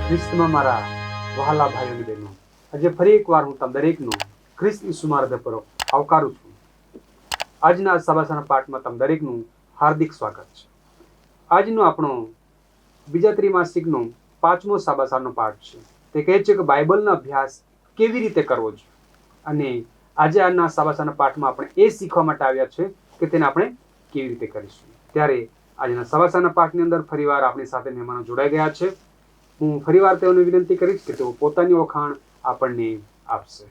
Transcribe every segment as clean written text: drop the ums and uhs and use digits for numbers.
ખ્રિસ્તમાં મારા વહાલા ભાઈઓ અને બહેનો, આજે ફરી એકવાર હું તમ દરેકનો ખ્રિસ્ત ઈસુમાં હૃદયપૂર્વક આવકારું છું. આજના સભાસાના પાઠમાં તમ દરેકનું હાર્દિક સ્વાગત છે. આજનો આપણો બીજા ત્રિમાસિકનો 5મો સાબાસારનો પાઠ છે. તે કહે છે કે બાઇબલનો અભ્યાસ કેવી રીતે કરવો છે. અને આજે આજના સાબાસાના પાઠમાં આપણે એ શીખવા માટે આવ્યા છે કે તેને આપણે કેવી રીતે કરીશું. ત્યારે આજના સભાસાના પાઠની અંદર ફરીવાર આપણી સાથે મહેમાનો જોડાઈ ગયા છે. હું ફરીવાર તેઓને વિનંતી કરીશ કે તેઓ પોતાની ઓળખાણ આપણને આપશે.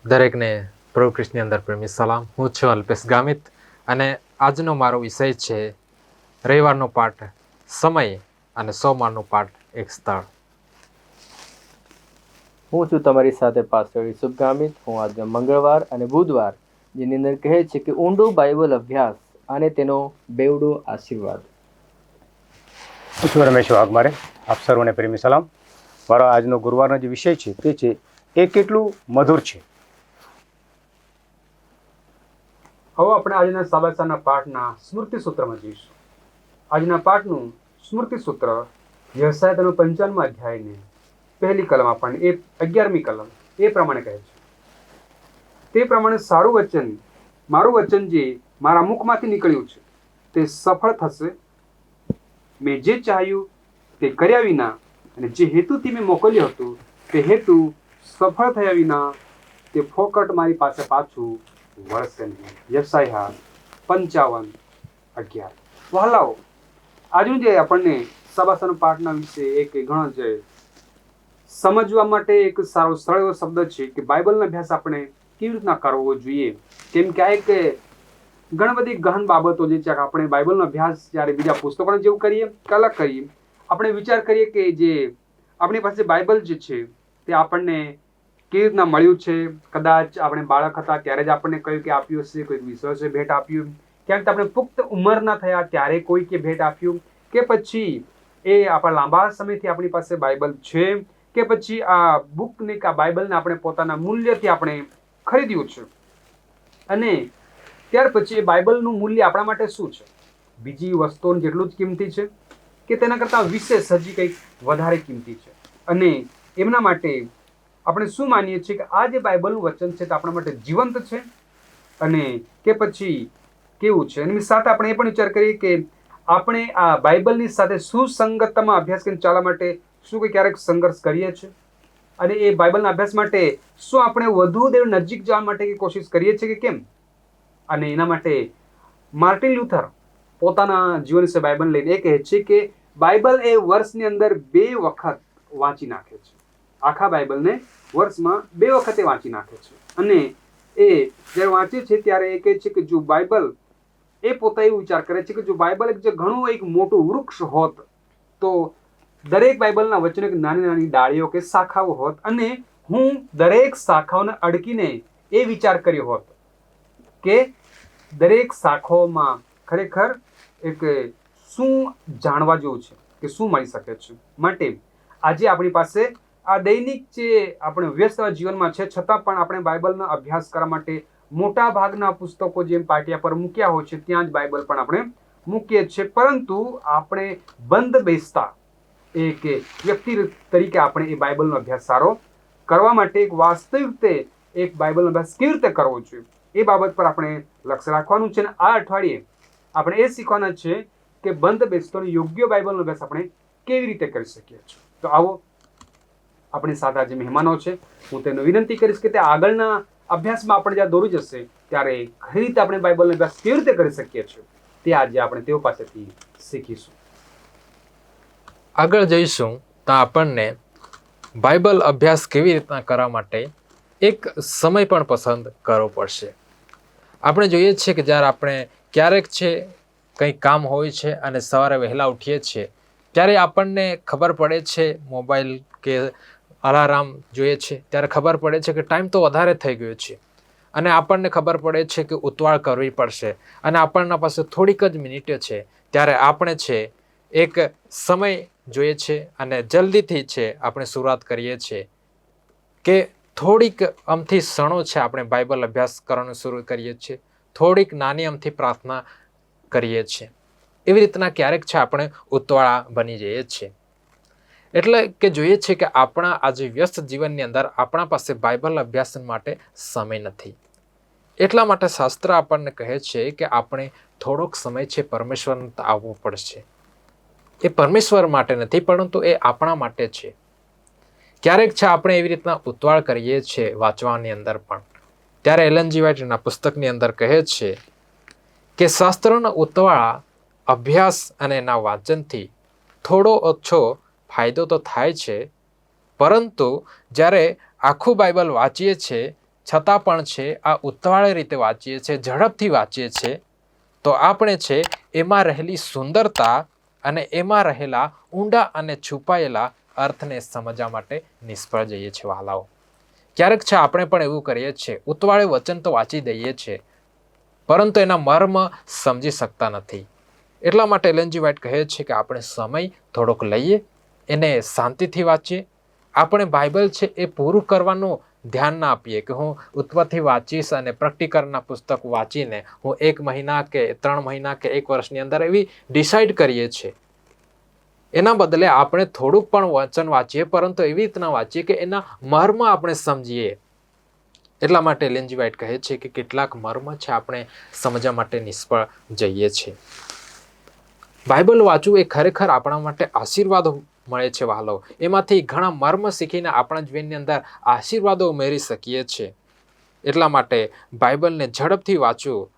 દરેકને પ્રભુ ખ્રિસ્તની અંદર પ્રેમી સલામ. હું છું અલ્પેશ ગામિત અને આજનો મારો વિષય છે રવિવારનો પાઠ સમય અને સોમવારનો પાઠ એક સ્થળ. હું છું તમારી સાથે પાસ્ટર યુસુફ ગામિત. હું આજે મંગળવાર અને બુધવાર જેની અંદર કહે છે કે ઊંડો બાઇબલ અભ્યાસ અને તેનો બેવડો આશીર્વાદ. હું છું રમેશ વાઘમારે. આપ સર્વને પ્રેમી સલામ. મારો આજનો ગુરુવારનો જે વિષય છે તે છે એ કેટલું મધુર છે. હવે આપણે આજના સાબાસાના પાઠના સ્મૃતિ સૂત્રમાં જઈશું. આજના પાઠનું સ્મૃતિ સૂત્ર યશાયા તેનો 55મા અધ્યાયને પહેલી કલમ આપણને 11મી કલમ એ પ્રમાણે કહે છે. તે પ્રમાણે સારું વચન, મારું વચન જે મારા મુખમાંથી નીકળ્યું છે તે સફળ થશે. મેં જે ચાહ્યું તે કર્યા વિના અને જે હેતુથી મેં મોકલ્યું હતું તે હેતુ સફળ થયા વિના તે ફોકટ મારી પાસે પાછું વળશે નહીં. યશાયા 55:11. વહાલાઓ, આજનું જે આપણને સભાસન પાઠના વિશે એક ઘણો જ સમજવા માટે એક સારો સરળ એવો શબ્દ છે કે બાઇબલનો અભ્યાસ આપણે કેવી રીતના કરવો જોઈએ. કેમ કે આ એક ઘણી બધી ગહન બાબતો જે છે આપણે બાઇબલનો અભ્યાસ જ્યારે બીજા પુસ્તકોને જેવું કરીએ કે અલગ કરીએ, આપણે વિચાર કરીએ કે જે આપણી પાસે બાઇબલ જે છે તે આપણને કેવી રીતના મળ્યું છે. કદાચ આપણે બાળક હતા ત્યારે જ આપણને કહ્યું કે આપ્યું હશે, કોઈક વિશ્વાસે ભેટ આપ્યું, ક્યાંક આપણે પુખ્ત ઉંમરના થયા ત્યારે કોઈકે ભેટ આપ્યું, કે પછી એ આપણા લાંબા સમયથી આપણી પાસે બાઇબલ છે, કે પછી આ બુકને કે આ બાઇબલને આપણે પોતાના મૂલ્યથી આપણે ખરીદ્યું છે. અને ત્યાર પછી એ બાઇબલનું મૂલ્ય આપણા માટે શું છે? બીજી વસ્તુઓ જેટલું જ કિંમતી છે કે તેના કરતાં વિશેષ હજી કંઈક વધારે કિંમતી છે? અને એમના માટે આપણે શું માનીએ છીએ કે આ જે બાઇબલનું વચન છે તે આપણા માટે જીવંત છે અને કે પછી કેવું છે? એની સાથે આપણે એ પણ વિચાર કરીએ કે આપણે આ બાઇબલની સાથે સુસંગતમાં અભ્યાસ કરીને ચાલવા માટે શું કે ક્યારેક સંઘર્ષ કરીએ છીએ? અને એ બાઇબલના અભ્યાસ માટે શું આપણે વધુ દેવ નજીક જવા માટે કોશિશ કરીએ છીએ કે કેમ? અને એના માટે માર્ટિન લ્યુથર પોતાના જીવન વિશે બાઇબલ લઈને એ કહે છે કે બાઇબલ એ વર્ષની અંદર 2 વખત વાંચી નાખે છે. આખા બાઇબલને વર્ષમાં 2 વખતે વાંચી નાખે છે. અને એ જ્યારે વાંચે છે ત્યારે એ કહે છે કે જો બાઇબલ, એ પોતે એવું વિચાર કરે છે કે જો બાઇબલ એક જે ઘણું એક મોટું વૃક્ષ હોત તો દરેક બાઇબલના વચનો એક નાની નાની ડાળીઓ કે શાખાઓ હોત અને હું દરેક શાખાઓને અડકીને એ વિચાર કર્યો હોત કે દરેક શાખાઓમાં ખરેખર એક શું જાણવા જેવું છે, કે શું મળી શકે છે. માટે આજે આપણી પાસે આ દૈનિક જે આપણે વ્યસ્ત જીવનમાં છે છતાં પણ આપણે બાઇબલનો અભ્યાસ કરવા માટે મોટા ભાગના પુસ્તકો જેમ પાટિયા પર મૂક્યા હોય છે ત્યાં જ બાઇબલ પણ આપણે મૂકીએ છીએ. પરંતુ આપણે બંધ બેસતા એક વ્યક્તિ તરીકે આપણે એ બાઇબલનો અભ્યાસ સારો કરવા માટે એક વાસ્તવિક રીતે એક બાઇબલનો અભ્યાસ કેવી રીતે કરવો જોઈએ એ બાબત પર આપણે લક્ષ્ય રાખવાનું છે. અને આ અઠવાડિયે આપણે એ શીખવાના છે કે બંધ બેસતો યોગ્ય બાઇબલનો અભ્યાસ આપણે કેવી રીતે કરી શકીએ છીએ. તો આવો આપણી સાથે આજે મહેમાનો છે. હું તેને વિનંતી કરીશ કે તે આગળના અભ્યાસમાં આપણે જ્યાં દોરી જશે ત્યારે કઈ રીતે આપણે બાઇબલનો અભ્યાસ કેવી રીતે કરી શકીએ છીએ તે આજે આપણે તેઓ પાસેથી શીખીશું. આગળ જઈશું તો આપણને બાઇબલ અભ્યાસ કેવી રીતના કરવા માટે એક સમય પણ પસંદ કરવો પડશે. આપણે જોઈએ છીએ કે જ્યારે આપણે ક્યારેક છે કંઈક કામ હોય છે અને સવારે વહેલા ઉઠીએ છીએ ત્યારે આપણને ખબર પડે છે, મોબાઈલ કે અલાર્મ જોઈએ છે ત્યારે ખબર પડે છે કે ટાઈમ તો વધારે થઈ ગયો છે અને આપણને ખબર પડે છે કે ઉતાવળ કરવી પડશે અને આપણના પાસે થોડીક જ મિનિટો છે. ત્યારે આપણે છે એક સમય જોઈએ છે અને જલ્દીથી છે આપણે શરૂઆત કરીએ છીએ કે થોડીક અમથી ક્ષણો છે આપણે બાઇબલ અભ્યાસ કરવાનું શરૂ કરીએ છીએ, થોડીક નાની અમથી પ્રાર્થના કરીએ છીએ. એવી રીતના ક્યારેક છે આપણે ઉતાવળા બની જઈએ છીએ. એટલે કે જોઈએ છે કે આપણા આજે વ્યસ્ત જીવનની અંદર આપણા પાસે બાઇબલ અભ્યાસ માટે સમય નથી. એટલા માટે શાસ્ત્ર આપણને કહે છે કે આપણે થોડોક સમય છે પરમેશ્વરને આવવો પડશે. એ પરમેશ્વર માટે નથી, પરંતુ એ આપણા માટે છે. ક્યારેક છે આપણે એવી રીતના ઉતાવળ કરીએ છીએ વાંચવાની અંદર પણ. ત્યારે એલન જી વ્હાઇટના પુસ્તકની અંદર કહે છે કે શાસ્ત્રોના ઉતાવળા અભ્યાસ અને એના વાંચનથી થોડો ઓછો ફાયદો તો થાય છે, પરંતુ જ્યારે આખું બાઇબલ વાંચીએ છીએ છતાં પણ છે આ ઉતાવળ રીતે વાંચીએ છીએ, ઝડપથી વાંચીએ છીએ, તો આપણે છે એમાં રહેલી સુંદરતા અને એમાં રહેલા ઊંડા અને છુપાયેલા અર્થને સમજવા માટે નિષ્ફળ જઈએ છીએ વાલાઓ. ક્યારેક છે આપણે પણ એવું કરીએ છીએ, ઉતાવળે વચન તો વાંચી દઈએ છીએ, પરંતુ એના મર્મ સમજી શકતા નથી. એટલા માટે એલન જી વ્હાઇટ કહે છે કે આપણે સમય થોડોક લઈએ, એને શાંતિથી વાંચીએ. આપણે બાઇબલ છે એ પૂરું કરવાનું ધ્યાન ના આપીએ કે હું ઉત્પત્તિ વાંચીશ અને પ્રકટીકરણના પુસ્તક વાંચીને હું 1 મહિના કે 3 મહિના કે 1 વર્ષની અંદર એવી ડિસાઈડ કરીએ છીએ. એના બદલે આપણે થોડુંક પણ વચન વાંચીએ, પરંતુ એવી રીતના વાંચીએ કે એના મર્મ આપણે સમજીએ. એટલા માટે એલન જી વ્હાઇટ કહે છે કે કેટલાક મર્મ છે આપણે સમજવા માટે નિષ્ફળ જઈએ છીએ. બાઇબલ વાંચવું એ ખરેખર આપણા માટે આશીર્વાદ મળે છે વહાલો. એમાંથી ઘણા મર્મ શીખીને આપણા જીવનની અંદર આશીર્વાદો ઉમેરી શકીએ છીએ. એટલા માટે બાઇબલને ઝડપથી વાંચવું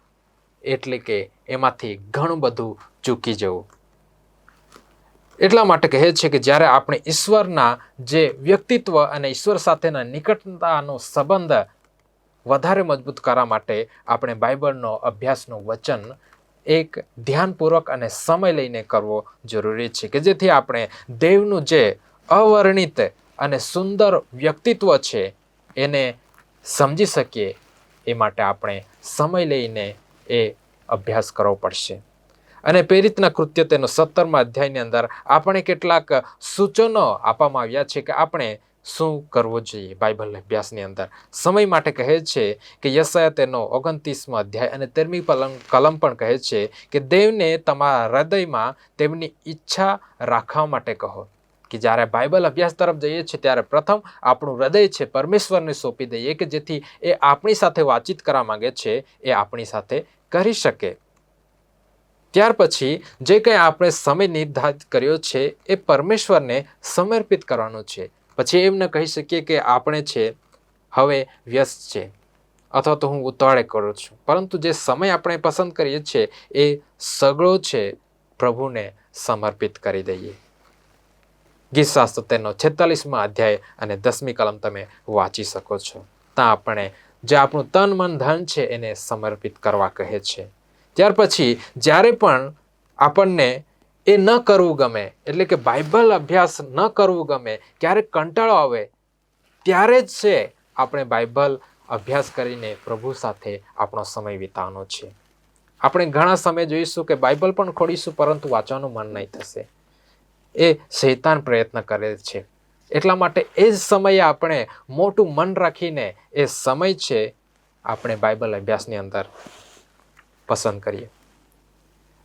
એટલે કે એમાંથી ઘણું બધું ચૂકી જવું. એટલા માટે કહે છે કે જ્યારે આપણે ઈશ્વરના જે વ્યક્તિત્વ અને ઈશ્વર સાથેના નિકટતાનો સંબંધ વધારે મજબૂત કરવા માટે આપણે બાઇબલનો અભ્યાસનું વચન એક ધ્યાનપૂર્વક અને સમય લઈને કરવો જરૂરી છે, કે જેથી આપણે દેવનું જે અવર્ણિત અને સુંદર વ્યક્તિત્વ છે એને સમજી શકીએ. એ માટે આપણે સમય લઈને એ અભ્યાસ કરવો પડશે. અને પ્રેરિતના કૃત્ય તેનો 17મા અધ્યાયની અંદર આપણે કેટલાક સૂચનો આપવામાં આવ્યા છે કે આપણે શું કરવું જોઈએ બાઇબલ અભ્યાસની અંદર. સમય માટે કહે છે કે યશાયા તેનો 29મો અધ્યાય અને 13મી કલમ પણ કહે છે કે દેવને તમારા હૃદયમાં તેમની ઈચ્છા રાખવા માટે કહો. કે જ્યારે બાઇબલ અભ્યાસ તરફ જઈએ છીએ ત્યારે પ્રથમ આપણું હૃદય છે પરમેશ્વરને સોંપી દઈએ કે જેથી એ આપણી સાથે વાતચીત કરવા માંગે છે એ આપણી સાથે કરી શકે. ત્યાર પછી જે કંઈ આપણે સમય નિર્ધારિત કર્યો છે એ પરમેશ્વરને સમર્પિત કરવાનું છે. પછી એમ ન કહી શકીએ કે આપણે છે હવે વ્યસ્ત છે અથવા તો હું ઉતાવળે કરું છું, પરંતુ જે સમય આપણે પસંદ કરીએ છીએ એ સગળો છે પ્રભુને સમર્પિત કરી દઈએ. ગીતશાસ્ત્ર તેનો 46મા અધ્યાય અને 10મી કલમ તમે વાંચી શકો છો. ત્યાં આપણે જે આપણું તન મન ધન છે એને સમર્પિત કરવા કહે છે. ત્યાર પછી જ્યારે પણ આપણને એ ન કરવું ગમે, એટલે કે બાઇબલ અભ્યાસ ન કરવું ગમે, ક્યારેક કંટાળો આવે, ત્યારે જ છે આપણે બાઇબલ અભ્યાસ કરીને પ્રભુ સાથે આપણો સમય વિતાવવાનો છે. આપણે ઘણા સમય જોઈશું કે બાઇબલ પણ ખોલીશું પરંતુ વાંચવાનું મન નહીં થશે. એ શૈતાન પ્રયત્ન કરે છે. એટલા માટે એ જ સમયે આપણે મોટું મન રાખીને એ સમય છે આપણે બાઇબલ અભ્યાસની અંદર પસંદ કરીએ.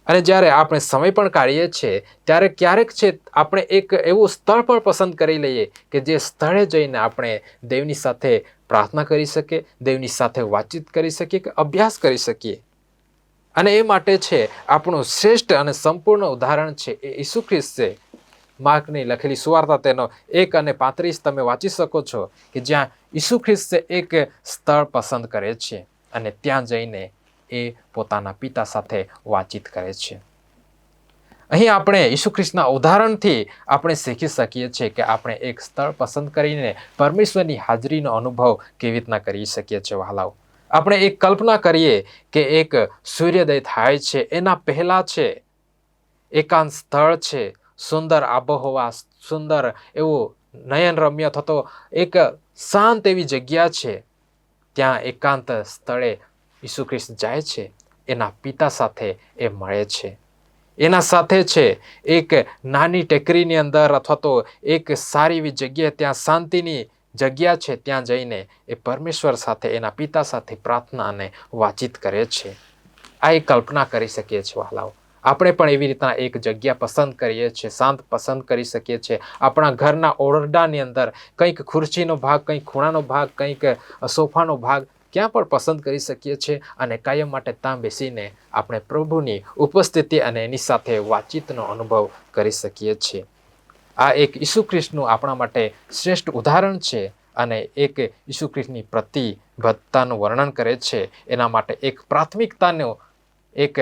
અને જ્યારે આપણે સમય પણ કાઢીએ છીએ ત્યારે ક્યારેક છે આપણે એક એવું સ્થળ પણ પસંદ કરી લઈએ કે જે સ્થળે જઈને આપણે દેવની સાથે પ્રાર્થના કરી શકીએ, દેવની સાથે વાતચીત કરી શકીએ, કે અભ્યાસ કરી શકીએ. અને એ માટે છે આપણું શ્રેષ્ઠ અને સંપૂર્ણ ઉદાહરણ છે એ ઈસુ ખ્રિસ્ત છે. માર્કની લખેલી સુવાર્તા તેનો 1:35 તમે વાંચી શકો છો કે જ્યાં ઈસુ ખ્રિસ્ત એક સ્થળ પસંદ કરે છે અને ત્યાં જઈને એ પોતાના પિતા સાથે વાતચીત કરે છે. અહીં આપણે ઈસુ ખ્રિસ્તના ઉદાહરણથી આપણે શીખી શકીએ છીએ કે આપણે એક સ્થળ પસંદ કરીને પરમેશ્વરની હાજરીનો અનુભવ કેવી રીતના કરી શકીએ છીએ વહાલાઓ. આપણે એક કલ્પના કરીએ કે એક સૂર્યોદય થાય છે, એના પહેલાં છે એકાંત સ્થળ છે, સુંદર આબોહવા, સુંદર એવું નયનરમ્ય થતો એક શાંત એવી જગ્યા છે. ત્યાં એકાંત સ્થળે ઈસુ ખ્રિસ્ત જાય છે, એના પિતા સાથે એ મળે છે. એના સાથે છે એક નાની ટેકરીની અંદર અથવા તો એક સારી એવી જગ્યા, ત્યાં શાંતિની જગ્યા છે, ત્યાં જઈને એ પરમેશ્વર સાથે એના પિતા સાથે પ્રાર્થના અને વાતચીત કરે છે. આ એક કલ્પના કરી શકીએ છીએ વહાલાઓ. આપણે પણ એવી રીતના એક જગ્યા પસંદ કરીએ છીએ, શાંત પસંદ કરી શકીએ છીએ. આપણા ઘરના ઓરડાની અંદર કંઈક ખુરશીનો ભાગ, કંઈક ખૂણાનો ભાગ, કંઈક સોફાનો ભાગ ક્યાં પણ પસંદ કરી શકીએ છીએ અને કાયમ માટે ત્યાં બેસીને આપણે પ્રભુની ઉપસ્થિતિ અને એની સાથે વાતચીતનો અનુભવ કરી શકીએ છીએ. આ એક ઈસુ ખ્રિસ્તનું આપણા માટે શ્રેષ્ઠ ઉદાહરણ છે અને એક ઈસુ ખ્રિસ્તની પ્રતિબદ્ધતાનું વર્ણન કરે છે. એના માટે એક પ્રાથમિકતાનો એક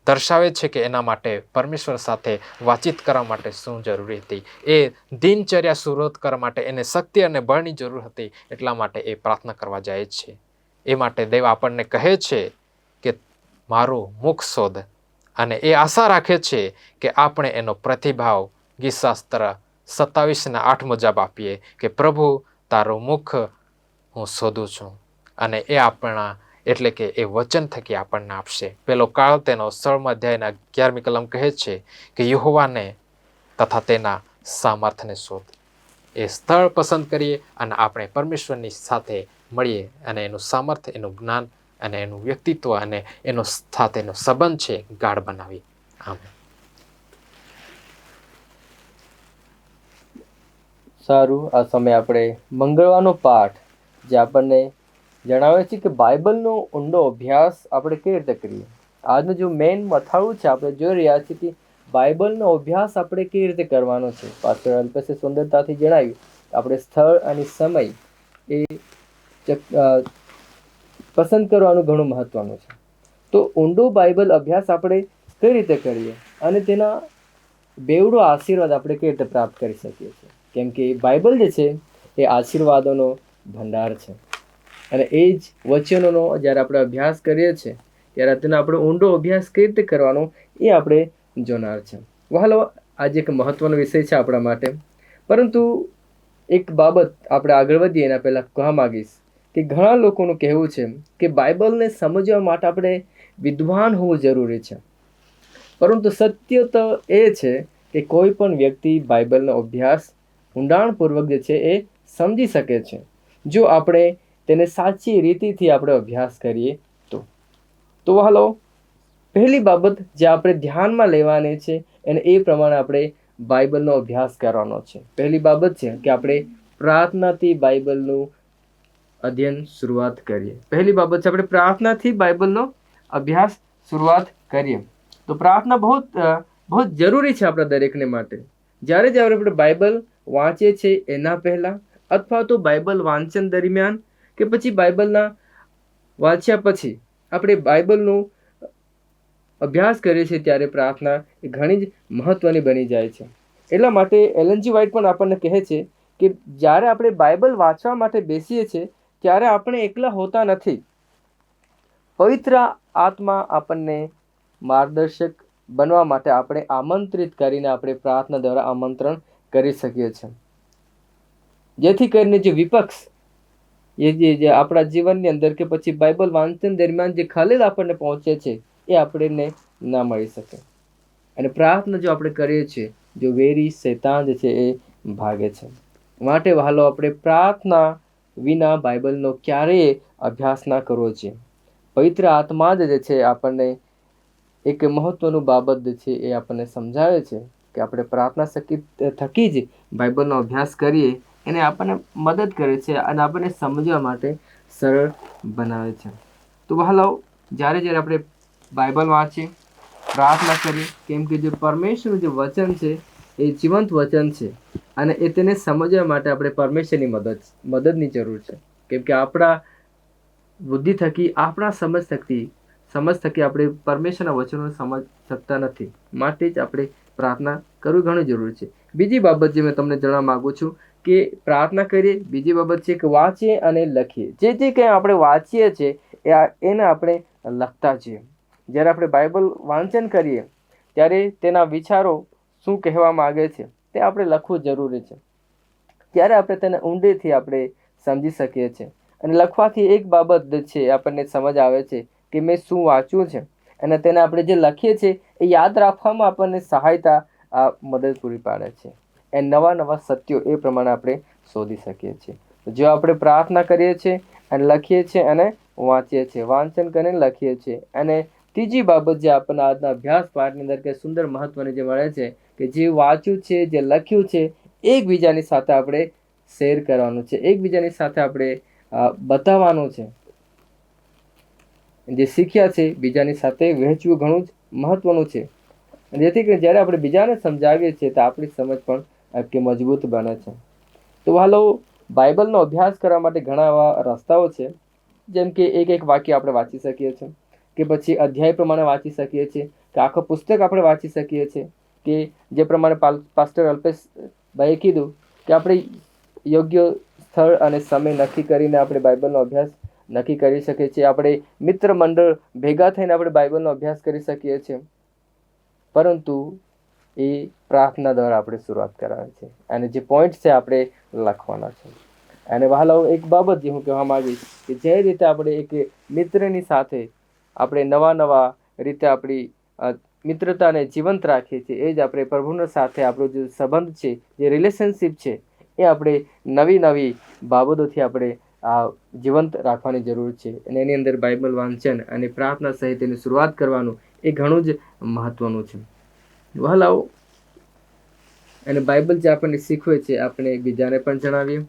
દર્શાવે છે કે એના માટે પરમેશ્વર સાથે વાતચીત કરવા માટે શું જરૂરી હતી. એ દિનચર્યા શરૂઆત કરવા માટે એને શક્તિ અને બળની જરૂર હતી. એટલા માટે એ પ્રાર્થના કરવા જાય છે. એ માટે દેવ આપણને કહે છે કે મારું મુખ શોધ, અને એ આશા રાખે છે કે આપણે એનો પ્રતિભાવ ગીતશાસ્ત્ર 27:8 મુજબ આપીએ કે પ્રભુ તારું મુખ હું શોધું છું, અને એ આપણા એટલે કે એ વચન થકી આપણને આપશે. પેલો કાળ તેનો 16 અધ્યાયના 11મી કલમ કહે છે કે યહોવાને તથા તેના સામર્થ્યને શોધ. એ સ્થળ પસંદ કરીએ અને આપણે પરમેશ્વરની સાથે મળીએ અને એનું સામર્થ્ય, એનું જ્ઞાન અને એનું વ્યક્તિત્વ અને એનો સાથેનો સંબંધ છે ગાઢ બનાવી. આમેન. સારું, આ સમયે આપણે મંગળવારનો પાઠ જે આપણને જણાવે છે કે બાઇબલનો ઊંડો અભ્યાસ આપણે કેવી રીતે કરીએ. આજનું જો મેઇન મથાળું છે, આપણે જોઈ રહ્યા છીએ કે બાઇબલનો અભ્યાસ આપણે કેવી રીતે કરવાનો છે. પાસ્ટર અલ્પેશે સુંદરતાથી જણાવ્યું. આપણે સ્થળ અને સમય એ પસંદ કરવાનું ઘણું મહત્વનું છે. તો ઊંડો બાઇબલ અભ્યાસ આપણે કઈ રીતે કરીએ અને તેના બેવડો આશીર્વાદ આપણે કેવી રીતે પ્રાપ્ત કરી શકીએ છીએ. કેમ કે બાઇબલ જે છે એ આશીર્વાદોનો ભંડાર છે, અને એ જ વચનોનો જ્યારે આપણે અભ્યાસ કરીએ છીએ ત્યારે તેનો આપણે ઊંડો અભ્યાસ કઈ રીતે કરવાનો એ આપણે જોનાર છે. વહાલો, આજે એક મહત્વનો વિષય છે આપણા માટે. પરંતુ એક બાબત આપણે આગળ વધીએ એના પહેલાં કહેવા માગીશ કે ઘણા લોકોનું કહેવું છે કે બાઇબલને સમજવા માટે આપણે વિદ્વાન હોવું જરૂરી છે. પરંતુ સત્ય તો એ છે કે કોઈ પણ વ્યક્તિ બાઇબલનો અભ્યાસ ઊંડાણપૂર્વક જે છે એ સમજી શકે છે, જો આપણે તેને સાચી રીતિથી આપણે અભ્યાસ કરીએ તો. તો હાલો, પહેલી બાબત જે આપણે ધ્યાનમાં લેવાની છે અને એ પ્રમાણે આપણે બાઇબલનો અભ્યાસ કરવાનો છે. પહેલી બાબત છે કે આપણે પ્રાર્થનાથી બાઇબલનું અધ્યયન શરૂઆત કરીએ. પહેલી બાબત છે આપણે પ્રાર્થનાથી બાઇબલનો અભ્યાસ શરૂઆત કરીએ. તો પ્રાર્થના બહુ જરૂરી છે આપણા દરેકને માટે. જ્યારે જ્યારે આપણે બાઇબલ વાંચીએ છીએ એના પહેલાં, અથવા તો બાઇબલ વાંચન દરમિયાન, કે પછી બાઇબલના વાંચ્યા પછી આપણે બાઇબલનું અભ્યાસ કરીએ છીએ, ત્યારે પ્રાર્થના એ ઘણી જ મહત્વની બની જાય છે. એટલા માટે એલન જી વ્હાઇટ પણ આપણને કહે છે કે જ્યારે આપણે બાઇબલ વાંચવા માટે બેસીએ છીએ ત્યારે આપણે એકલા હોતા નથી. પવિત્ર આત્મા આપણને માર્ગદર્શક બનવા માટે આપણે આમંત્રિત કરીને આપણે પ્રાર્થના દ્વારા આમંત્રણ કરી શકીએ છીએ, જેથી કરીને જે વિપક્ષ જે આપણા જીવનની અંદર કે પછી બાઇબલ વાંચન દરમિયાન જે ખલેલ આપણને પહોંચે છે એ આપણને ના મળી શકે. અને પ્રાર્થના જો આપણે કરીએ છીએ, જો વેરી શૈતાન જે છે એ ભાગે છે. માટે વહાલો, આપણે પ્રાર્થના વિના બાઇબલનો ક્યારેય અભ્યાસ ના કરવો જોઈએ. પવિત્ર આત્મા જે છે આપણને એક મહત્વનું બાબત જે છે એ આપણને સમજાવે છે કે આપણે પ્રાર્થના થકી જ બાઇબલનો અભ્યાસ કરીએ, એને આપણને મદદ કરે છે અને આપણને સમજવા માટે સરળ બનાવે છે. તો વહાલો, જ્યારે જ્યારે આપણે બાઇબલ વાંચીએ, પ્રાર્થના કરીએ, કેમ કે જે પરમેશ્વરનું જે વચન છે એ જીવંત વચન છે, અને એ તેને સમજવા માટે આપણે પરમેશ્વરની મદદની જરૂર છે. કેમ કે આપણા બુદ્ધિ થકી, આપણા સમજ થકી આપણે પરમેશ્વરના વચનો સમજ શકતા નથી. માટે જ આપણે પ્રાર્થના કરવી ઘણી જરૂરી છે. બીજી બાબત જે મેં તમને જણાવવા માગું છું કે પ્રાર્થના કરીએ, બીજી બાબત છે કે વાંચીએ અને લખીએ. જે કંઈ આપણે વાંચીએ છીએ એને આપણે લખતા છીએ. જ્યારે આપણે બાઇબલ વાંચન કરીએ ત્યારે તેના વિચારો શું કહેવા માગે છે તે આપણે લખવું જરૂરી છે. ત્યારે આપણે તેને ઊંડેથી આપણે સમજી શકીએ છીએ. અને લખવાથી એક બાબત છે આપણને સમજ આવે છે કે મેં શું વાંચ્યું છે, અને તેને આપણે જે લખીએ છીએ એ યાદ રાખવામાં આપણને સહાયતા મદદ પૂરી પાડે છે. એ નવા સત્યો એ પ્રમાણે આપણે શોધી શકીએ છીએ. જો આપણે પ્રાર્થના કરીએ છીએ અને લખીએ છીએ અને વાંચીએ છીએ, વાંચન કરીને લખીએ છીએ અને ત્રીજી બાબત જે આપણને આજના અભ્યાસ પાઠની અંદર કે સુંદર મહત્વની જે મળે છે કે જે વાંચ્યું છે, જે લખ્યું છે, એકબીજાની સાથે આપણે શેર કરવાનું છે, એકબીજાની સાથે આપણે બતાવવાનું છે. જે શીખ્યા છે બીજાની સાથે વહેંચવું ઘણું જ મહત્વનું છે, જેથી કરીને જ્યારે આપણે બીજાને સમજાવીએ છીએ તો આપણી સમજ પણ કે મજબૂત બને છે. તો હાલો, બાઇબલનો અભ્યાસ કરવા માટે ઘણા એવા રસ્તાઓ છે, જેમ કે એક વાક્ય આપણે વાંચી શકીએ છીએ, કે પછી અધ્યાય પ્રમાણે વાંચી શકીએ છીએ, કે આખો પુસ્તક આપણે વાંચી શકીએ છીએ, કે જે પ્રમાણે પાસ્ટર અલ્પેશભાઈએ કીધું કે આપણે યોગ્ય સ્થળ અને સમય નક્કી કરીને આપણે બાઇબલનો અભ્યાસ નક્કી કરી શકીએ છીએ. આપણે મિત્ર મંડળ ભેગા થઈને આપણે બાઇબલનો અભ્યાસ કરી શકીએ છીએ, પરંતુ એ પ્રાર્થના દ્વારા આપણે શરૂઆત કરવાની છે અને જે પોઈન્ટ છે આપણે લખવાના છે. અને વહાલાઓ, એક બાબત જે હું કહેવા માંગીશ કે જે રીતે આપણે એક મિત્રની સાથે આપણે નવા રીતે આપણી મિત્રતાને જીવંત રાખીએ છીએ, એ જ આપણે પ્રભુના સાથે આપણો જે સંબંધ છે, જે રિલેશનશિપ છે, એ આપણે નવી બાબતોથી આપણે જીવંત રાખવાની જરૂર છે. અને એની અંદર બાઇબલ વાંચન અને પ્રાર્થના સહિત એની શરૂઆત કરવાનું એ ઘણું જ મહત્વનું છે. વહાલાઓ, અને બાઇબલ જે આપણને શીખવે છે આપણે બીજાને પણ જણાવીએ.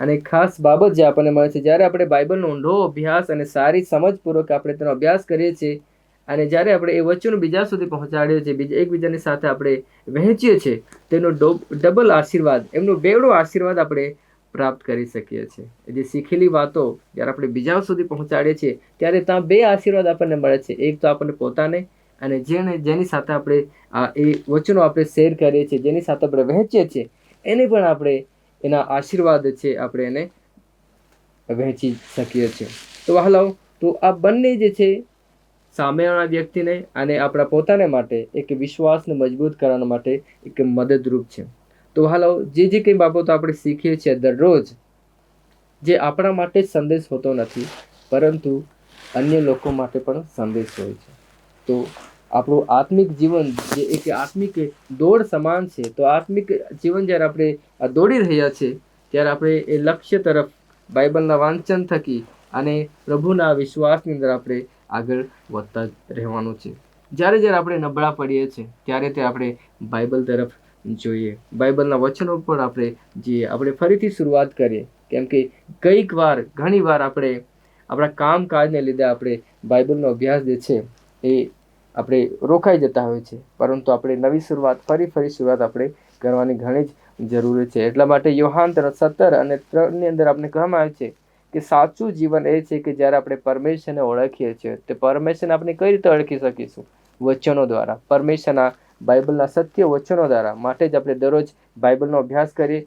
અને ખાસ બાબત જે આપણને મળે છે, જ્યારે આપણે બાઇબલનો ઊંડો અભ્યાસ અને સારી સમજપૂર્વક આપણે તેનો અભ્યાસ કરીએ છીએ અને જ્યારે આપણે એ વચનો બીજા સુધી પહોંચાડીએ છીએ, એકબીજાની સાથે આપણે વહેંચીએ છીએ, તેનો ડબલ આશીર્વાદ, એમનો બેવડો આશીર્વાદ આપણે પ્રાપ્ત કરી શકીએ છીએ. જે શીખેલી વાતો જ્યારે આપણે બીજા સુધી પહોંચાડીએ છીએ ત્યારે ત્યાં બે આશીર્વાદ આપણને મળે છે. એક તો આપણને પોતાને, અને જેની સાથે આપણે એ વચનો આપણે શેર કરીએ છીએ, જેની સાથે આપણે વહેંચીએ છીએ, એને પણ આપણે એના આશીર્વાદ છે આપણે એને વહેંચી શકીએ છીએ. તો વહાલાઓ, તો આ બંને જે છે સામેવાળા વ્યક્તિને અને આપણા પોતાને માટે એક વિશ્વાસને મજબૂત કરવા માટે એક મદદરૂપ છે. તો વહાલાઓ, જે કંઈ બાબતો આપણે શીખીએ છીએ દરરોજ, જે આપણા માટે જ સંદેશ હોતો નથી, પરંતુ અન્ય લોકો માટે પણ સંદેશ હોય છે. તો આપણું આત્મિક જીવન જે એક આત્મિક દોડ સમાન છે, તો આત્મિક જીવન જ્યારે આપણે દોડી રહ્યા છીએ, ત્યારે આપણે એ લક્ષ્ય તરફ બાઇબલના વાંચન થકી અને પ્રભુના વિશ્વાસની અંદર આપણે આગળ વધતા રહેવાનું છે. જ્યારે આપણે નબળા પડીએ છીએ ત્યારે આપણે બાઇબલ તરફ જોઈએ, બાઇબલના વચનો પણ આપણે ફરીથી શરૂઆત કરીએ. કેમ કે ઘણી વાર આપણે આપણા કામકાજને લીધે આપણે બાઇબલનો અભ્યાસ જે છે એ આપણે રોકાઈ જતા હોય છે, પરંતુ આપણે નવી શરૂઆત ફરી શરૂઆત આપણે કરવાની ઘણી જ જરૂરી છે. એટલા માટે યોહાન 17 અને 3 ની અંદર આપણે કહેવામાં આવે છે કે સાચું જીવન એ છે કે જ્યારે આપણે પરમેશ્વરને ઓળખીએ છીએ. તે પરમેશ્વરને આપણે કઈ રીતે ઓળખી શકીશું? વચનો દ્વારા, પરમેશ્વરના બાઇબલના સત્ય વચનો દ્વારા. માટે જ આપણે દરરોજ બાઇબલનો અભ્યાસ કરીએ,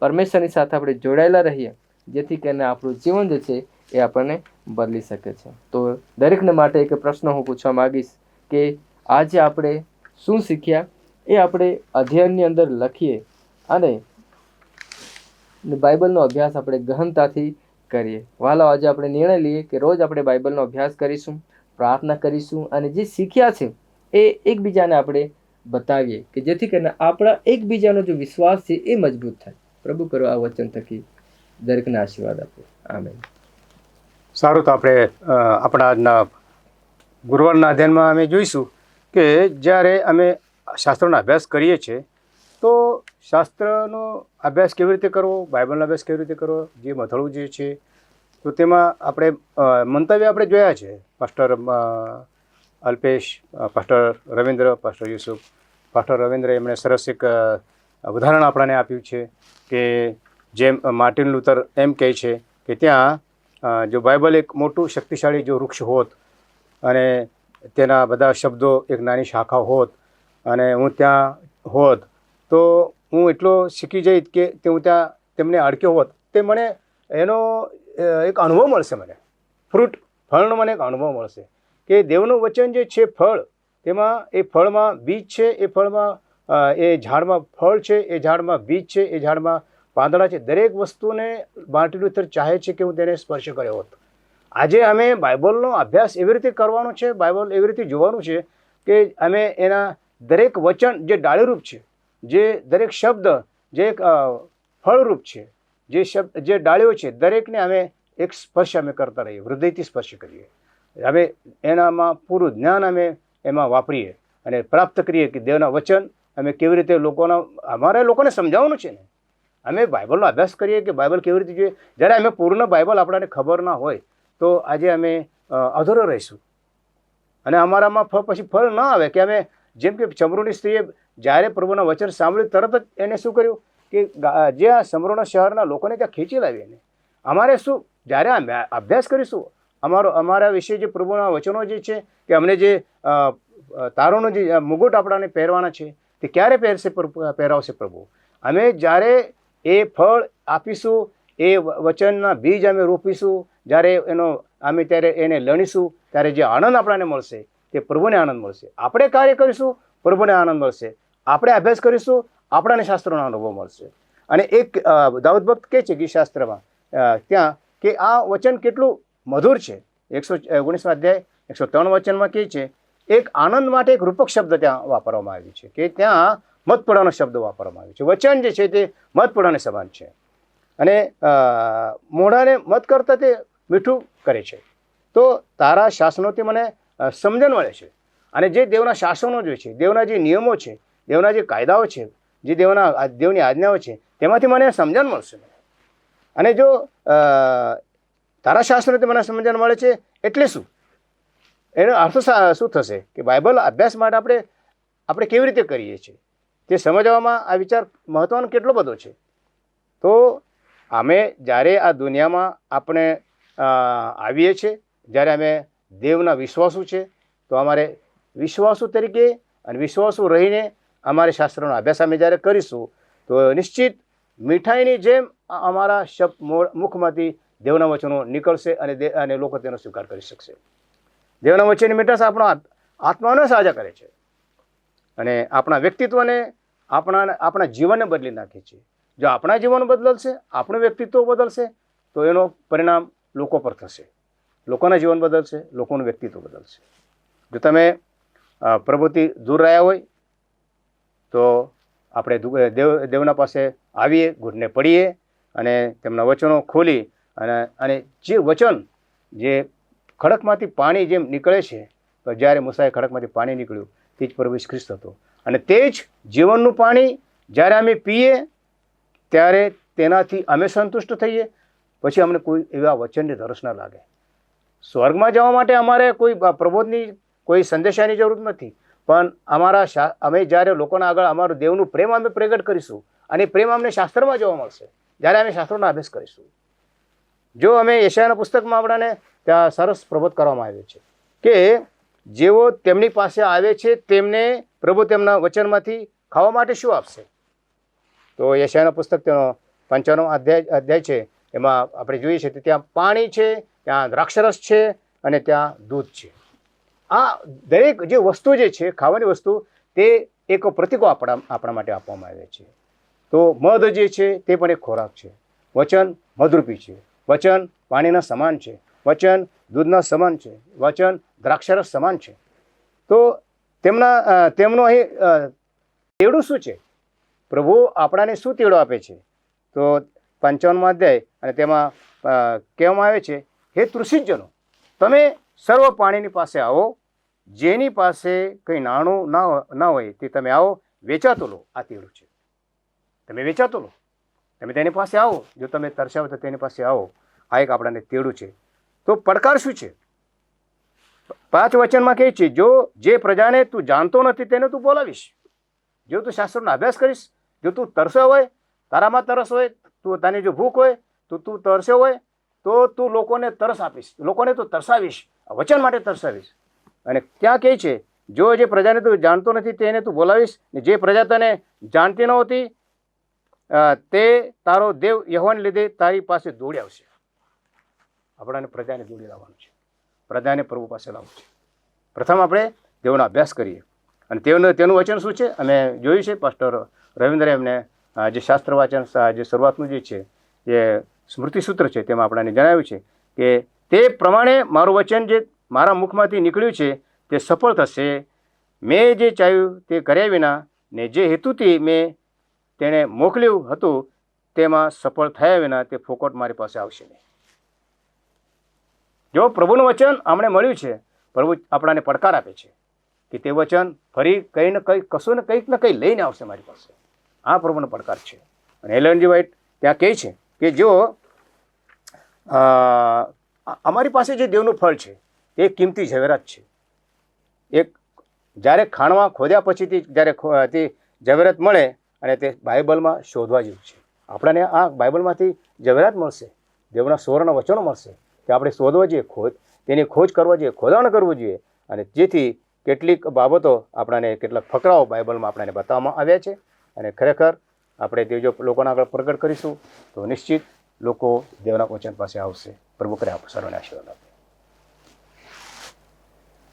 પરમેશ્વરની સાથે આપણે જોડાયેલા રહીએ, જેથી કરીને આપણું જીવન જે છે એ આપણને બદલી શકે છે. તો દરેકને માટે એક પ્રશ્ન હું પૂછવા માંગીશ કે આજે આપણે શું શીખ્યા એ આપણે અધ્યયનની અંદર લખીએ અને બાઇબલનો અભ્યાસ આપણે ગહનતાથી કરીએ. વહાલા, આજે આપણે નિર્ણય લઈએ કે રોજ આપણે બાઇબલનો અભ્યાસ કરીશું, પ્રાર્થના કરીશું અને જે શીખ્યા છે એ એકબીજાને આપણે બતાવીએ, કે જેથી કરીને આપણા એકબીજાનો જે વિશ્વાસ છે એ મજબૂત થાય. પ્રભુ કરો આ વચન થકી દરેકને આશીર્વાદ આપો. આમેન. સારું, તો આપણે આપણા આજના ગુરુવારના અધ્યયનમાં અમે જોઈશું કે જ્યારે અમે શાસ્ત્રોનો અભ્યાસ કરીએ છીએ તો શાસ્ત્રનો અભ્યાસ કેવી રીતે કરવો, બાઇબલનો અભ્યાસ કેવી રીતે કરવો, જે મથળું જે છે, તો તેમાં આપણે મંતવ્ય આપણે જોયા છે. Pastor Alpesh, pastor Ravindra, pastor Yusuf. Pastor Ravindra એમણે સરસ એક ઉદાહરણ આપણને આપ્યું છે કે જેમ માર્ટિન લુથર એમ કહે છે કે ત્યાં જો બાઇબલ એક મોટું શક્તિશાળી જો વૃક્ષ હોત અને તેના બધા શબ્દો એક નાની શાખા હોત અને હું ત્યાં હોત, તો હું એટલો શીખી જઈશ કે હું ત્યાં તેમને અડક્યો હોત, તે મને એનો એક અનુભવ મળશે. મને ફળનો મને એક અનુભવ મળશે કે દેવનું વચન જે છે ફળ, તેમાં એ ફળમાં બીજ છે, એ ફળમાં એ ઝાડમાં ફળ છે, એ ઝાડમાં બીજ છે, એ ઝાડમાં પાંદડા છે. દરેક વસ્તુને માર્ટિન લ્યુથર ચાહે છે કે હું તેને સ્પર્શ કર્યો હોત. આજે અમે બાઇબલનો અભ્યાસ એવી રીતે કરવાનો છે, બાઇબલ એવી રીતે જોવાનું છે કે અમે એના દરેક વચન જે ડાળીરૂપ છે, જે દરેક શબ્દ જે એક ફળરૂપ છે, જે ડાળીઓ છે, દરેકને અમે એક સ્પર્શ અમે કરતા રહીએ, હૃદયથી સ્પર્શ કરીએ. હવે એનામાં પૂરું જ્ઞાન અમે એમાં વાપરીએ અને પ્રાપ્ત કરીએ કે દેવના વચન અમે કેવી રીતે અમારે લોકોને સમજાવવાનું છે ને. અમે બાઇબલનો અભ્યાસ કરીએ કે બાઇબલ કેવી રીતે જોઈએ. જ્યારે અમે પૂર્ણ બાઇબલ આપણને ખબર ના હોય તો આજે અમે અધૂરો રહીશું અને અમારામાં પછી ફળ ના આવે કે અમે જેમ કે શમરૂની સ્ત્રીએ જ્યારે પ્રભુના વચન સાંભળ્યું તરત જ એને શું કર્યું કે જે આ શમરૂના શહેરના લોકોને ત્યાં ખેંચી લાવી. એને અમારે શું જ્યારે અભ્યાસ કરીશું અમારા વિશે જે પ્રભુના વચનો જે છે કે અમને જે તારોનો જે મુગુટ આપણાને પહેરવાના છે તે ક્યારે પહેરાવશે પ્રભુ. અમે જ્યારે એ ફળ આપીશું, એ વચનના બીજ અમે રોપીશું, જ્યારે અમે ત્યારે એને લણીશું, ત્યારે જે આનંદ આપણને મળશે તે પ્રભુને આનંદ મળશે. આપણે કાર્ય કરીશું, પ્રભુને આનંદ મળશે. આપણે અભ્યાસ કરીશું, આપણાને શાસ્ત્રોનો અનુભવ મળશે. અને એક દાઉદ ભક્ત કહે છે ગીતશાસ્ત્રમાં ત્યાં કે આ વચન કેટલું મધુર છે. 119 અધ્યાય 103 વચનમાં કહે છે, એક આનંદ માટે એક રૂપક શબ્દ ત્યાં વાપરવામાં આવ્યું છે કે ત્યાં મતપડાનો શબ્દ વાપરવામાં આવ્યો છે. વચન જે છે તે મતપડાને સમાન છે અને મોઢાને મત કરતાં તે મીઠું કરે છે. તો તારા શાસનોથી મને સમજણ મળે છે. અને જે દેવના શાસનો જે છે, દેવના જે નિયમો છે, દેવના જે કાયદાઓ છે, જે દેવની આજ્ઞાઓ છે, તેમાંથી મને સમજણ મળશે. અને જો તારા શાસ્ત્રોથી મને સમજણ મળે છે એટલે શું, એનો અર્થ શું થશે કે બાઇબલ અભ્યાસ માટે આપણે કેવી રીતે કરીએ છીએ તે સમજવામાં આ વિચાર મહત્વનો કેટલો બધો છે. તો અમે જ્યારે આ દુનિયામાં આપણે આવીએ છીએ, જ્યારે અમે દેવના વિશ્વાસુ છે, તો અમારે વિશ્વાસુ તરીકે અને વિશ્વાસુ રહીને અમારે શાસ્ત્રોનો અભ્યાસ અમે જ્યારે કરીશું તો નિશ્ચિત મીઠાઈની જેમ અમારા મુખમાંથી દેવના વચનો નીકળશે અને લોકો તેનો સ્વીકાર કરી શકશે. દેવના વચનની મીઠાશ આપણા આત્માને સાજા કરે છે અને આપણા વ્યક્તિત્વને આપણા જીવનને બદલી નાખે છે. જો આપણા જીવન બદલશે, આપણું વ્યક્તિત્વ બદલશે તો એનો પરિણામ લોકો પર થશે. લોકોના જીવન બદલશે, લોકોનું વ્યક્તિત્વ બદલશે. જો તમે પ્રભુથી દૂર રહ્યા હોય તો આપણે દેવના પાસે આવીએ, ઘૂંટને પડીએ અને તેમના વચનો ખોલી અને જે વચન જે ખડકમાંથી પાણી જેમ નીકળે છે, તો જ્યારે મૂસાએ ખડકમાંથી પાણી નીકળ્યું તે જ પ્રભુ ઈસુ ખ્રિસ્ત હતો. અને તે જ જીવનનું પાણી જ્યારે અમે પીએ ત્યારે તેનાથી અમે સંતુષ્ટ થઈએ. પછી અમને કોઈ એવા વચનની તરસ ન લાગે. સ્વર્ગમાં જવા માટે અમારે કોઈ પ્રબોધની કોઈ સંદેશાની જરૂર નથી, પણ અમે જ્યારે લોકોના આગળ અમારું દેવનું પ્રેમ અમે પ્રગટ કરીશું અને પ્રેમ અમને શાસ્ત્રમાં જોવા મળશે જ્યારે અમે શાસ્ત્રોનો અભ્યાસ કરીશું. જો અમે યશાયાના પુસ્તકમાં આપણાને ત્યાં સરસ પ્રબોધ કરવામાં આવ્યો છે કે જેઓ તેમની પાસે આવે છે તેમને પ્રભુ તેમના વચનમાંથી ખાવા માટે શું આપશે. તો યશાયાના પુસ્તક તેનો 95 અધ્યાય છે, એમાં આપણે જોઈએ છીએ કે ત્યાં પાણી છે, ત્યાં દ્રાક્ષરસ છે અને ત્યાં દૂધ છે. આ દરેક જે વસ્તુ જે છે, ખાવાની વસ્તુ, તે એક પ્રતીકો આપણા માટે આપવામાં આવે છે. તો મધ જે છે તે પણ એક ખોરાક છે. વચન મધુરૂપી છે, વચન પાણીના સમાન છે, વચન દૂધના સમાન છે, વચન દ્રાક્ષરસ સમાન છે. તો તેમનું અહીં તેડું શું છે, પ્રભુ આપણાને શું તેડો આપે છે? તો 55 અધ્યાય અને તેમાં કહેવામાં આવે છે, હે તૃષિતજનો, તમે સર્વ પાણીની પાસે આવો, જેની પાસે કંઈ નાણું ના હોય તે તમે આવો, વેચાતો લો. આ તેડું છે, તમે વેચાતો લો, તમે તેની પાસે આવો. જો તમે તરસ્યા હોય તો તેની પાસે આવો. આ એક આપણાને તેડું છે. તો પડકાર શું છે? 5 વચનમાં કહે છે, જો જે પ્રજાને તું જાણતો નથી તેને તું બોલાવીશ. જો તું શાસ્ત્રનો અભ્યાસ કરીશ, જો તું તરસ્યો હોય, તારામાં તરસ હોય, તને જો ભૂખ હોય તો તું તરસ્યો હોય તો તું લોકોને તરસ આપીશ, લોકોને તું તરસાવીશ, વચન માટે તરસાવીશ. અને ત્યાં કહે છે, જો જે પ્રજાને તું જાણતો નથી તેને તું બોલાવીશ, ને જે પ્રજા તને જાણતી નહોતી તે તારો દેવ યહોવાને લીધે તારી પાસે દોડી આવશે. આપણાને પ્રજાને દોડી લાવવાનું છે, પ્રજાને પ્રભુ પાસે લાવવું છે. પ્રથમ આપણે દેવનો અભ્યાસ કરીએ અને તેનું વચન શું છે અમે જોયું છે. પાસ્ટર રવિન્દ્રે એમને જે શાસ્ત્ર વાચન જે શરૂઆતનું જે છે જે સ્મૃતિસૂત્ર છે તેમાં આપણને જણાવ્યું છે કે તે પ્રમાણે મારું વચન જે મારા મુખમાંથી નીકળ્યું છે તે સફળ થશે. મેં જે ચાહ્યું તે કર્યા વિના ને જે હેતુથી મેં તેણે મોકલ્યું હતું તેમાં સફળ થયા વિના તે ફોકટ મારી પાસે આવશે નહીં. જો પ્રભુનું વચન અમને મળ્યું છે, પ્રભુ આપણાને પડકાર આપે છે કે તે વચન ફરી કંઈ ને કંઈ કશું ને કંઈક ને કંઈ લઈને આવશે મારી પાસે. આ પ્રભુનો પડકાર છે. અને એલન જી વ્હાઇટ ત્યાં કહે છે કે જો અમારી પાસે જે દેવનું ફળ છે તે કિંમતી ઝવેરાત છે. એક જ્યારે ખાણમાં ખોદ્યા પછીથી જ્યારે તે ઝવેરાત મળે અને તે બાઇબલમાં શોધવા જેવું છે. આપણને આ બાઇબલમાંથી ઝવેરાત મળશે, દેવના સ્વરના વચનો મળશે કે આપણે શોધવા જોઈએ, તેની ખોજ કરવા જોઈએ, ખોદાણ કરવું જોઈએ. અને જેથી કેટલીક બાબતો આપણાને કેટલાક ફકરાઓ બાઇબલમાં આપણને બતાવવામાં આવ્યા છે. અને ખરેખર આપણે તે જો લોકોના આગળ પ્રગટ કરીશું તો નિશ્ચિત લોકો દેવના વચન પાસે આવશે. પ્રભુ કરે આપ સર્વને આશીર્વાદ આપે.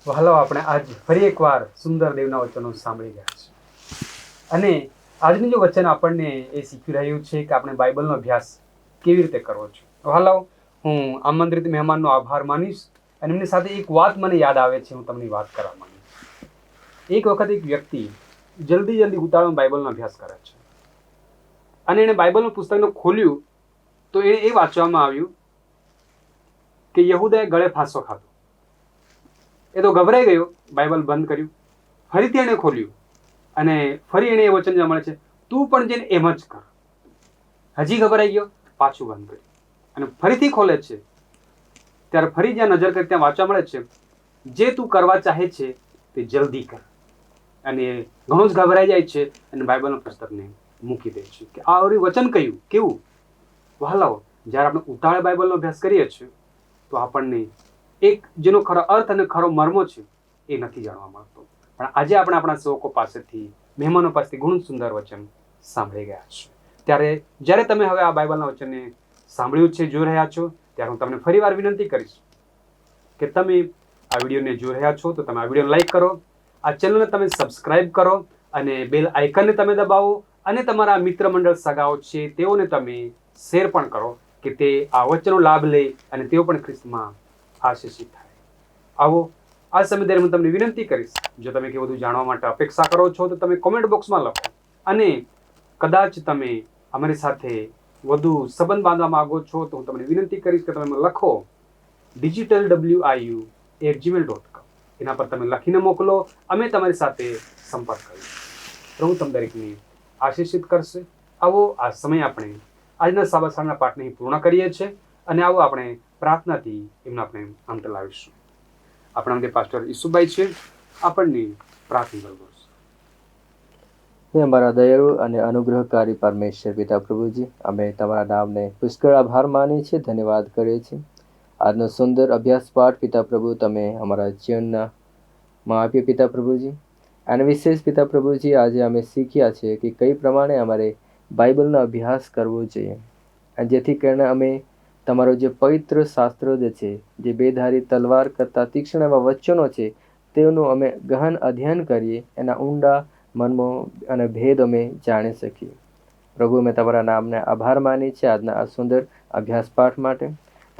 વહાલો, આપણે આજ ફરી એકવાર સુંદર દેવના વચનો સાંભળી ગયા છે. અને આજનું જે વચન આપણને એ શીખવી રહ્યું છે કે આપણે બાઇબલનો અભ્યાસ કેવી રીતે કરવો છે. વહાલો, હું આમંત્રિત મહેમાનનો આભાર માનીશ. અને એમની સાથે એક વાત મને યાદ આવે છે, હું તમને વાત કરવા માંગીશ. એક વખત એક વ્યક્તિ જલ્દી ઉતાવળમાં બાઇબલનો અભ્યાસ કરે છે. અને એણે બાઇબલનું પુસ્તકને ખોલ્યું તો એને એ વાંચવામાં આવ્યું કે યહૂદાએ ગળે ફાંસો ખાધો. એ તો ગભરાઈ ગયો, બાઇબલ બંધ કર્યું, ફરીથી એણે ખોલ્યું અને ફરી એને એ વચન જોવા મળે છે, તું પણ જઈને એમ જ કર. હજી ગભરાઈ ગયો, પાછું બંધ કર્યું અને ફરીથી ખોલે છે. ત્યારે ફરી જ્યાં નજર કરી ત્યાં વાંચવા મળે છે, જે તું કરવા ચાહે છે તે જલ્દી કર. અને ઘણો જ ગભરાઈ જાય છે અને બાઇબલના પુસ્તકને મૂકી દે છે કે આ વચન કહ્યું કેવું. વહાલાઓ, જ્યારે આપણે ઉતાવળે બાઇબલનો અભ્યાસ કરીએ છીએ તો આપણને એક જેનો ખરો અર્થ અને ખરો મર્મો છે એ નથી જાણવા મળતો. પણ આજે આપણે આપણા સેવકો પાસેથી, મહેમાનો પાસેથી ઘણું સુંદર વચન સાંભળી ગયા છે. ત્યારે જ્યારે તમે હવે આ બાઇબલના વચનને સાંભળ્યું છે, જોઈ રહ્યા છો, ત્યારે હું તમને ફરીવાર વિનંતી કરીશ કે તમે આ વિડીયોને જોઈ રહ્યા છો તો તમે આ વિડીયો લાઈક કરો, આ ચેનલને તમે સબસ્ક્રાઇબ કરો અને બેલ આઇકનને તમે દબાવો અને તમારા મિત્ર મંડળ સગાઓ છે તેઓને તમે શેર પણ કરો કે તે આ વચનનો લાભ લે અને તેઓ પણ ખ્રિસ્તમાં આશીષિત થાય. આવો આ સમય દરમિયાન હું તમને વિનંતી કરીશ, જો તમે કે વધુ જાણવા માટે અપેક્ષા કરો છો તો તમે કોમેન્ટ બોક્સમાં લખો. અને કદાચ તમે અમારી સાથે વધુ સંબંધ બાંધવા માંગો છો તો હું તમને વિનંતી કરીશ કે તમે લખો digitalwiu@gmail.com. એના પર તમે લખીને મોકલો, અમે તમારી સાથે સંપર્ક કરીશું. પ્રભુ તમને દરેકને આશીષિત કરશે. આવો આ સમય આપણે આજના સાબાસારના પાઠને પૂર્ણ કરીએ છીએ અને આવો આપણે પ્રાર્થનાથી એમને આપણે અંત લાવીશું. આપણા માટે પાસ્ટર ઈસુભાઈ છે, આપણને પ્રાર્થના કરવું. હે અમારા દયાળુ અને અનુગ્રહકારી પરમેશ્વર પિતા પ્રભુજી, અમે તમારા નામને પુષ્કળ આભાર માનીએ છીએ, ધન્યવાદ કરીએ છીએ. આજનો સુંદર અભ્યાસ પાઠ પિતા પ્રભુ તમે અમારા જીવનમાં આપ્યો પિતા પ્રભુજી. અને વિશેષ પિતા પ્રભુજી, આજે અમે શીખ્યા છીએ કે કઈ પ્રમાણે અમારે બાઇબલનો અભ્યાસ કરવો જોઈએ, અને જેથી કરીને અમે તમારો જે પવિત્ર શાસ્ત્રો જે છે, જે બેધારી તલવાર કરતાં તીક્ષ્ણ એવા વચનો છે, તેઓનું અમે ગહન અધ્યયન કરીએ, એના ઊંડા મર્મો અને ભેદ અમે જાણી શકીએ. પ્રભુ, અમે તમારા નામને આભાર માનીએ છીએ આજના આ સુંદર અભ્યાસ પાઠ માટે.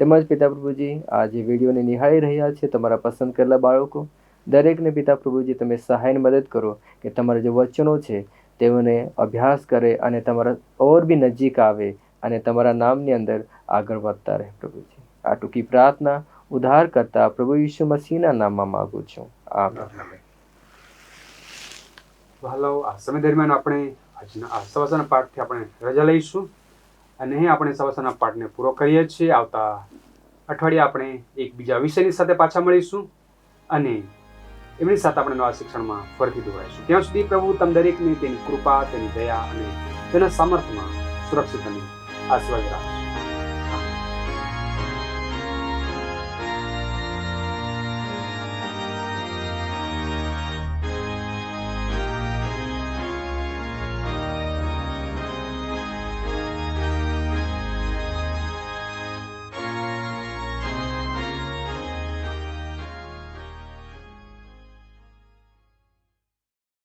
તેમજ પિતા પ્રભુજી, આ જે વિડીયોને નિહાળી રહ્યા છે તમારા પસંદ કરેલા બાળકો, દરેકને પિતા પ્રભુજી તમે સહાયની મદદ કરો કે તમારા જે વચનો છે તેઓને અભ્યાસ કરે અને તમારા ઓર બી નજીક આવે અને તમારા નામની અંદર આગળ વધતા રહે. પ્રભુજી, આ ટૂંકી પ્રાર્થના ઉદ્ધાર કરતા પ્રભુ ઈસુ મસીહના નામમાં માગું છું. આમીન. વહાલો, આ સમય દરમિયાન આપણે આજના આ સવાસાના પાઠથી આપણે રજા લઈશું અને આપણે સવાસાના પાઠને પૂરો કરીએ છીએ. આવતા અઠવાડિયે આપણે એક બીજા વિષયની સાથે પાછા મળીશું અને એમની સાથે આપણે નવા શિક્ષણમાં ફરીથી જોડાઈશું. ત્યાં સુધી પ્રભુ તમ દરેકને તેની કૃપા, તેની દયા અને તેના સામર્થ્યમાં સુરક્ષિત અને આશીર્વાદ રાખશે.